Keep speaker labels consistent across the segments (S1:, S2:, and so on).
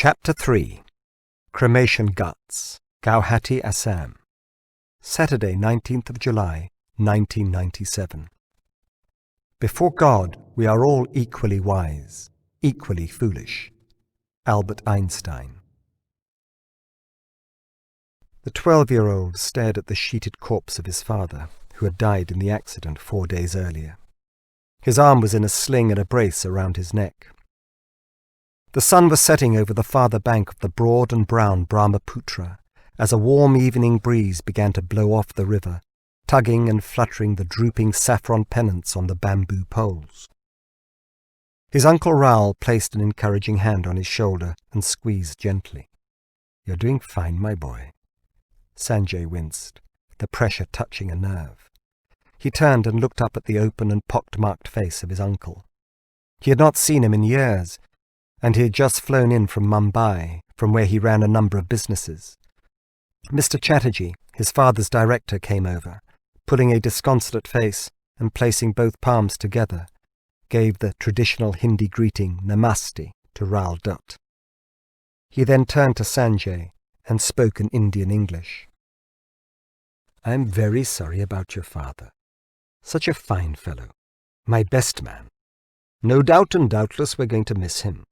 S1: Chapter 3 Cremation Guts, Gauhati, Assam. Saturday, 19th of July, 1997. Before God, we are all equally wise, equally foolish. Albert Einstein. The 12-year-old stared at the sheeted corpse of his father, who had died in the accident 4 days earlier. His arm was in a sling and a brace around his neck. The sun was setting over the farther bank of the broad and brown Brahmaputra as a warm evening breeze began to blow off the river, tugging and fluttering the drooping saffron pennants on the bamboo poles. His Uncle Raoul placed an encouraging hand on his shoulder and squeezed gently. "You're doing fine, my boy." Sanjay winced, the pressure touching a nerve. He turned and looked up at the open and pock-marked face of his uncle. He had not seen him in years, and he had just flown in from Mumbai, from where he ran a number of businesses. Mr. Chatterjee, his father's director, came over, pulling a disconsolate face and placing both palms together, gave the traditional Hindi greeting Namaste to Raoul Dutt. He then turned to Sanjay and spoke in Indian English. "I am very sorry about your father. Such a fine fellow. My best man. No doubt and doubtless we're going to miss him."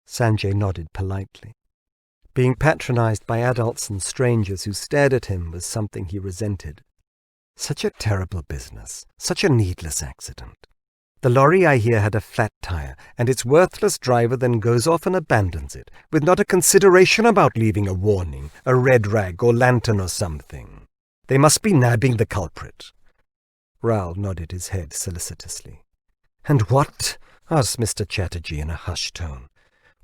S1: Sanjay nodded politely. Being patronized by adults and strangers who stared at him was something he resented. Such a terrible business, such a needless accident. The lorry, I hear, had a flat tire, and its worthless driver then goes off and abandons it, with not a consideration about leaving a warning, a red rag or lantern or something. They must be nabbing the culprit. Raoul nodded his head solicitously. "And what?" asked Mr. Chatterjee in a hushed tone.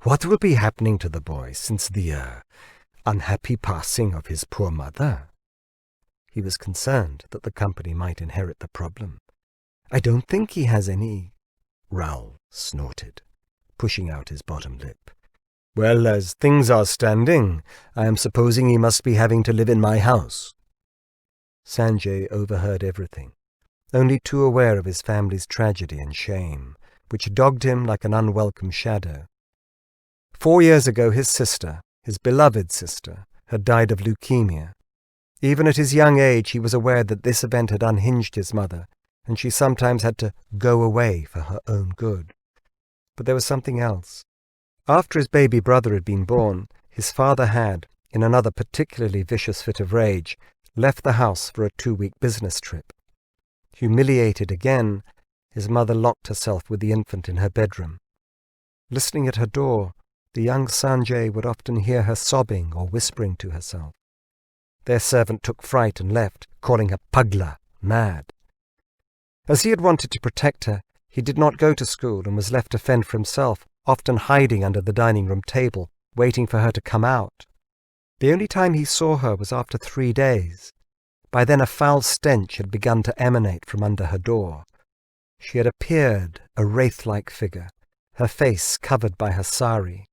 S1: "What will be happening to the boy since the unhappy passing of his poor mother?" He was concerned that the company might inherit the problem. "I don't think he has any," Raoul snorted, pushing out his bottom lip. "Well, as things are standing, I am supposing he must be having to live in my house." Sanjay overheard everything, only too aware of his family's tragedy and shame, which dogged him like an unwelcome shadow. 4 years ago his sister, his beloved sister, had died of leukemia. Even at his young age he was aware that this event had unhinged his mother, and she sometimes had to go away for her own good. But there was something else. After his baby brother had been born, his father had, in another particularly vicious fit of rage, left the house for a 2-week business trip. Humiliated again, his mother locked herself with the infant in her bedroom. Listening at her door, the young Sanjay would often hear her sobbing or whispering to herself. Their servant took fright and left, calling her pagla, mad. As he had wanted to protect her, he did not go to school and was left to fend for himself, often hiding under the dining-room table, waiting for her to come out. The only time he saw her was after 3 days. By then a foul stench had begun to emanate from under her door. She had appeared, a wraith-like figure, her face covered by her sari.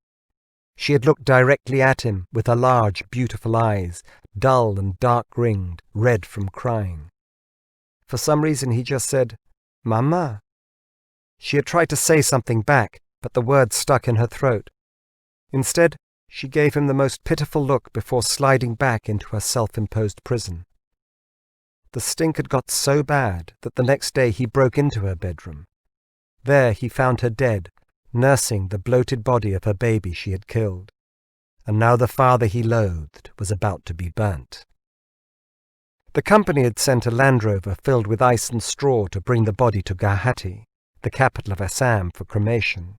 S1: She had looked directly at him with her large, beautiful eyes, dull and dark-ringed, red from crying. For some reason he just said, "Mama." She had tried to say something back, but the words stuck in her throat. Instead, she gave him the most pitiful look before sliding back into her self-imposed prison. The stink had got so bad that the next day he broke into her bedroom. There he found her dead, nursing the bloated body of her baby she had killed. And now the father he loathed was about to be burnt. The company had sent a Land Rover filled with ice and straw to bring the body to Gauhati, the capital of Assam, for cremation.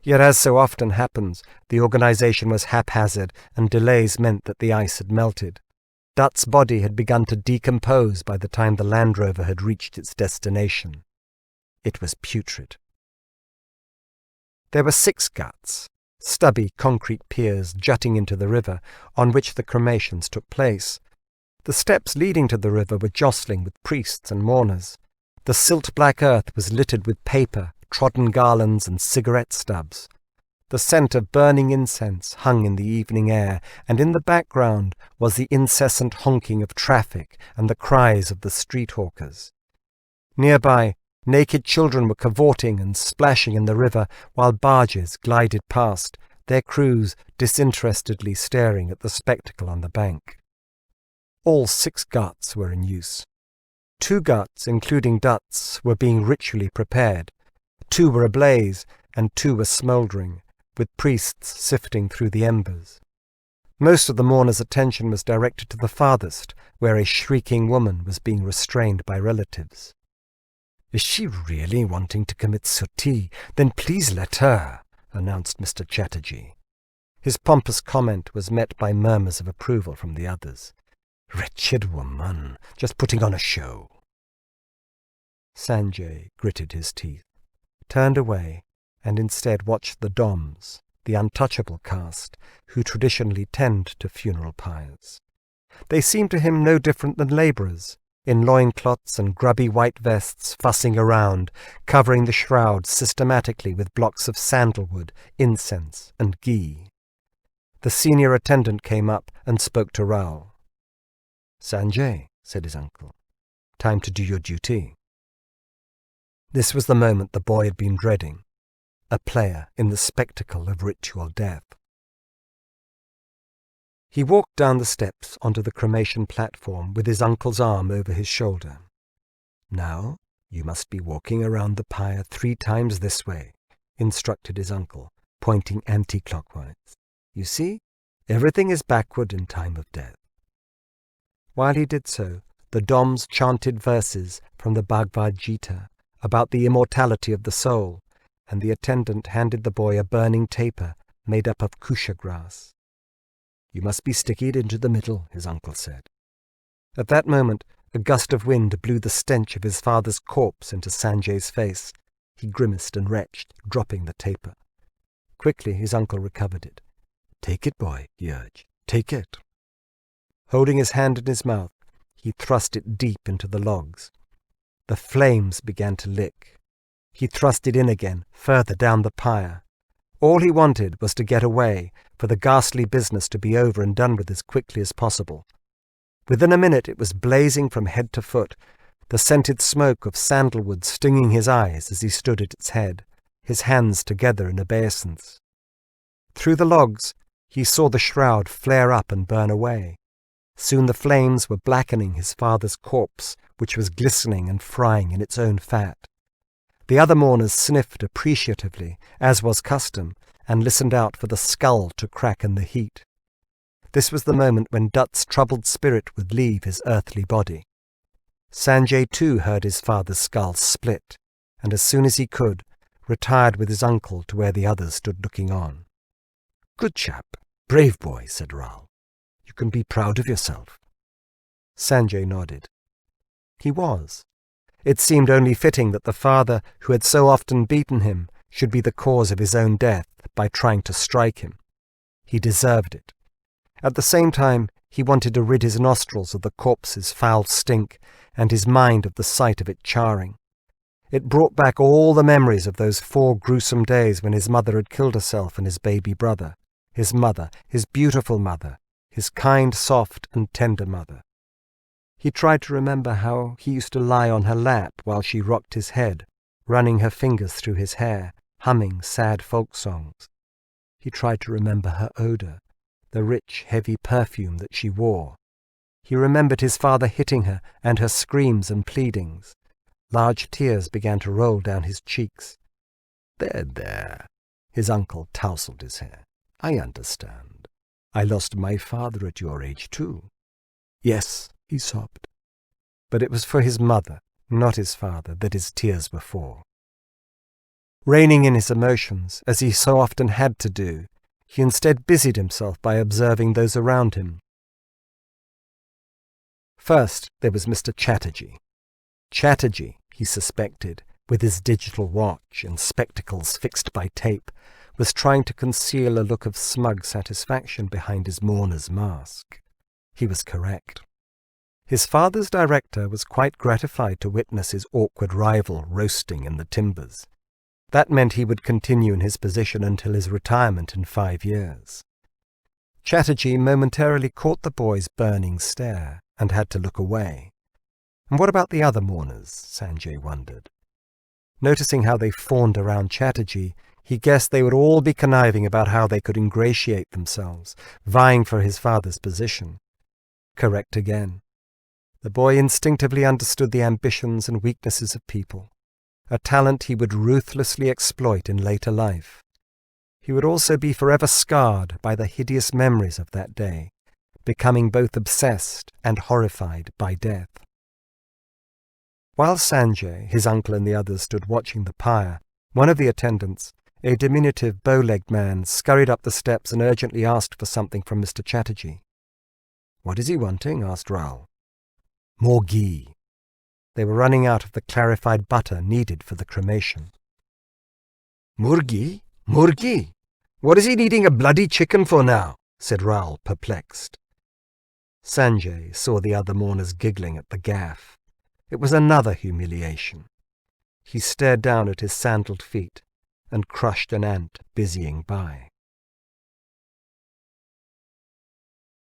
S1: Yet, as so often happens, the organization was haphazard, and delays meant that the ice had melted. Dutt's body had begun to decompose by the time the Land Rover had reached its destination. It was putrid. There were 6 guts, stubby concrete piers jutting into the river, on which the cremations took place. The steps leading to the river were jostling with priests and mourners. The silt-black earth was littered with paper, trodden garlands, and cigarette stubs. The scent of burning incense hung in the evening air, and in the background was the incessant honking of traffic and the cries of the street hawkers. Nearby, naked children were cavorting and splashing in the river, while barges glided past, their crews disinterestedly staring at the spectacle on the bank. All 6 ghats were in use. 2 ghats, including duts, were being ritually prepared. 2 were ablaze, and 2 were smouldering, with priests sifting through the embers. Most of the mourners' attention was directed to the farthest, where a shrieking woman was being restrained by relatives. "Is she really wanting to commit suttee? Then please let her," announced Mr. Chatterjee. His pompous comment was met by murmurs of approval from the others. "Wretched woman, just putting on a show." Sanjay gritted his teeth, turned away, and instead watched the Doms, the untouchable caste, who traditionally tend to funeral pyres. They seemed to him no different than labourers, in loincloths and grubby white vests, fussing around, covering the shroud systematically with blocks of sandalwood, incense, and ghee. The senior attendant came up and spoke to Raoul. "Sanjay," said his uncle, "time to do your duty." This was the moment the boy had been dreading, a player in the spectacle of ritual death. He walked down the steps onto the cremation platform with his uncle's arm over his shoulder. "Now you must be walking around the pyre 3 times this way," instructed his uncle, pointing anti-clockwise. "You see, everything is backward in time of death." While he did so, the Doms chanted verses from the Bhagavad Gita about the immortality of the soul, and the attendant handed the boy a burning taper made up of kusha grass. "You must be stickied into the middle," his uncle said. At that moment, a gust of wind blew the stench of his father's corpse into Sanjay's face. He grimaced and retched, dropping the taper. Quickly his uncle recovered it. "Take it, boy," he urged. "Take it." Holding his hand in his mouth, he thrust it deep into the logs. The flames began to lick. He thrust it in again, further down the pyre. All he wanted was to get away, for the ghastly business to be over and done with as quickly as possible. Within a minute it was blazing from head to foot, the scented smoke of sandalwood stinging his eyes as he stood at its head, his hands together in obeisance. Through the logs, he saw the shroud flare up and burn away. Soon the flames were blackening his father's corpse, which was glistening and frying in its own fat. The other mourners sniffed appreciatively, as was custom, and listened out for the skull to crack in the heat. This was the moment when Dutt's troubled spirit would leave his earthly body. Sanjay too heard his father's skull split, and as soon as he could, retired with his uncle to where the others stood looking on. "Good chap, brave boy," said Raoul. "You can be proud of yourself." Sanjay nodded. He was. It seemed only fitting that the father who had so often beaten him should be the cause of his own death by trying to strike him. He deserved it. At the same time, he wanted to rid his nostrils of the corpse's foul stink and his mind of the sight of it charring. It brought back all the memories of those 4 gruesome days when his mother had killed herself and his baby brother, his mother, his beautiful mother, his kind, soft, and tender mother. He tried to remember how he used to lie on her lap while she rocked his head, running her fingers through his hair, humming sad folk songs. He tried to remember her odor, the rich, heavy perfume that she wore. He remembered his father hitting her and her screams and pleadings. Large tears began to roll down his cheeks. There, his uncle tousled his hair. "I understand. I lost my father at your age too." "Yes," he sobbed. But it was for his mother, not his father, that his tears were for. Reining in his emotions, as he so often had to do, he instead busied himself by observing those around him. First, there was Mr. Chatterjee. Chatterjee, he suspected, with his digital watch and spectacles fixed by tape, was trying to conceal a look of smug satisfaction behind his mourner's mask. He was correct. His father's director was quite gratified to witness his awkward rival roasting in the timbers. That meant he would continue in his position until his retirement in 5 years. Chatterjee momentarily caught the boy's burning stare and had to look away. And what about the other mourners? Sanjay wondered. Noticing how they fawned around Chatterjee, He guessed they would all be conniving about how they could ingratiate themselves, vying for his father's position. Correct again. The boy instinctively understood the ambitions and weaknesses of people, a talent he would ruthlessly exploit in later life. He would also be forever scarred by the hideous memories of that day, becoming both obsessed and horrified by death. While Sanjay, his uncle and the others stood watching the pyre, one of the attendants, a diminutive bow-legged man, scurried up the steps and urgently asked for something from Mr. Chatterjee. "What is he wanting?" asked Raoul. "More ghee." They were running out of the clarified butter needed for the cremation. "Murgi? Murgi? What is he needing a bloody chicken for now?" said Raoul, perplexed. Sanjay saw the other mourners giggling at the gaffe. It was another humiliation. He stared down at his sandaled feet and crushed an ant busying by.